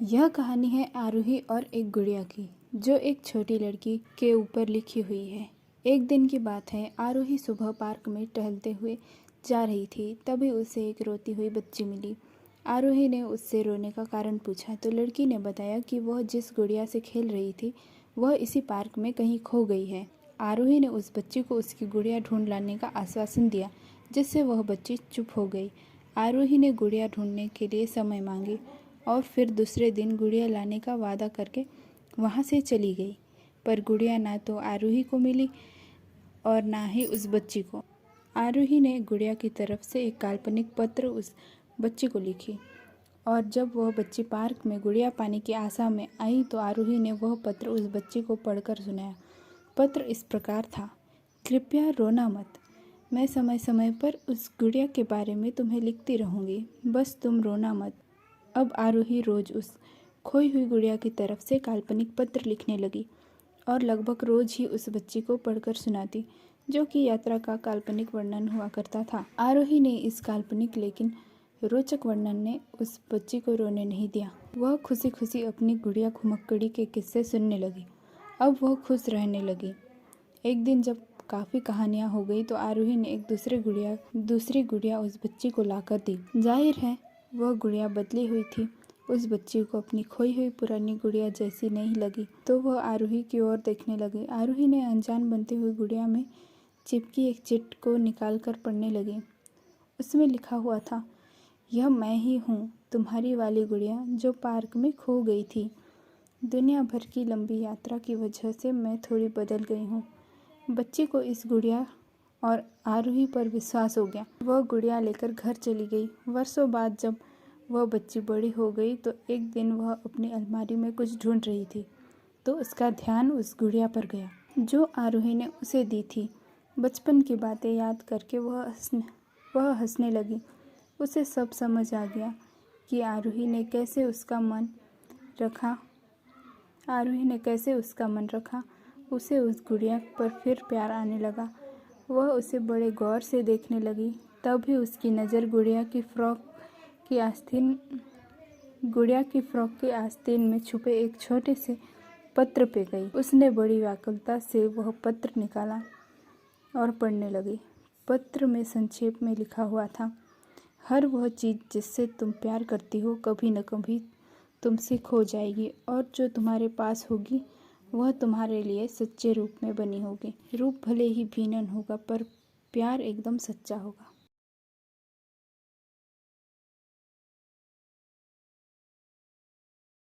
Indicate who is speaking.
Speaker 1: यह कहानी है आरूही और एक गुड़िया की, जो एक छोटी लड़की के ऊपर लिखी हुई है। एक दिन की बात है, आरूही सुबह पार्क में टहलते हुए जा रही थी। तभी उसे एक रोती हुई बच्ची मिली। आरूही ने उससे रोने का कारण पूछा तो लड़की ने बताया कि वह जिस गुड़िया से खेल रही थी वह इसी पार्क में कहीं खो गई है। आरूही ने उस बच्ची को उसकी गुड़िया ढूंढ लाने का आश्वासन दिया, जिससे वह बच्ची चुप हो गई। आरूही ने गुड़िया ढूंढने के लिए समय मांगी और फिर दूसरे दिन गुड़िया लाने का वादा करके वहाँ से चली गई। पर गुड़िया ना तो आरूही को मिली और ना ही उस बच्ची को। आरूही ने गुड़िया की तरफ से एक काल्पनिक पत्र उस बच्ची को लिखी और जब वह बच्ची पार्क में गुड़िया पाने की आशा में आई तो आरूही ने वह पत्र उस बच्ची को पढ़कर सुनाया। पत्र इस प्रकार था: कृपया रोना मत, मैं समय समय पर उस गुड़िया के बारे में तुम्हें लिखती रहूँगी, बस तुम रोना मत। अब आरूही रोज उस खोई हुई गुड़िया की तरफ से काल्पनिक पत्र लिखने लगी और लगभग रोज ही उस बच्ची को पढ़कर सुनाती, जो कि यात्रा का काल्पनिक वर्णन हुआ करता था। आरूही ने इस काल्पनिक लेकिन रोचक वर्णन ने उस बच्ची को रोने नहीं दिया। वह खुशी खुशी अपनी गुड़िया घुमक्कड़ी के किस्से सुनने लगी। अब वह खुश रहने लगी। एक दिन जब काफ़ी कहानियाँ हो गई तो आरूही ने एक दूसरी गुड़िया उस बच्ची को लाकर दी। जाहिर है वह गुड़िया बदली हुई थी। उस बच्ची को अपनी खोई हुई पुरानी गुड़िया जैसी नहीं लगी तो वह आरूही की ओर देखने लगी। आरूही ने अनजान बनती हुई गुड़िया में चिपकी एक चिट को निकाल कर पढ़ने लगी। उसमें लिखा हुआ था: यह मैं ही हूँ, तुम्हारी वाली गुड़िया जो पार्क में खो गई थी। दुनिया भर की लंबी यात्रा की वजह से मैं थोड़ी बदल गई हूँ। बच्ची को इस गुड़िया और आरूही पर विश्वास हो गया। वह गुड़िया लेकर घर चली गई। वर्षों बाद जब वह बच्ची बड़ी हो गई तो एक दिन वह अपनी अलमारी में कुछ ढूंढ रही थी तो उसका ध्यान उस गुड़िया पर गया जो आरूही ने उसे दी थी। बचपन की बातें याद करके वह हंसने लगी। उसे सब समझ आ गया कि आरूही ने कैसे उसका मन रखा। उसे उस गुड़िया पर फिर प्यार आने लगा। वह उसे बड़े गौर से देखने लगी। तभी उसकी नज़र गुड़िया की फ्रॉक की आस्तीन में छुपे एक छोटे से पत्र पे गई। उसने बड़ी व्याकुलता से वह पत्र निकाला और पढ़ने लगी। पत्र में संक्षेप में लिखा हुआ था: हर वह चीज़ जिससे तुम प्यार करती हो कभी न कभी तुमसे खो जाएगी और जो तुम्हारे पास होगी वह तुम्हारे लिए सच्चे रूप में बनी होगी। रूप भले ही भिन्न होगा पर प्यार एकदम सच्चा होगा।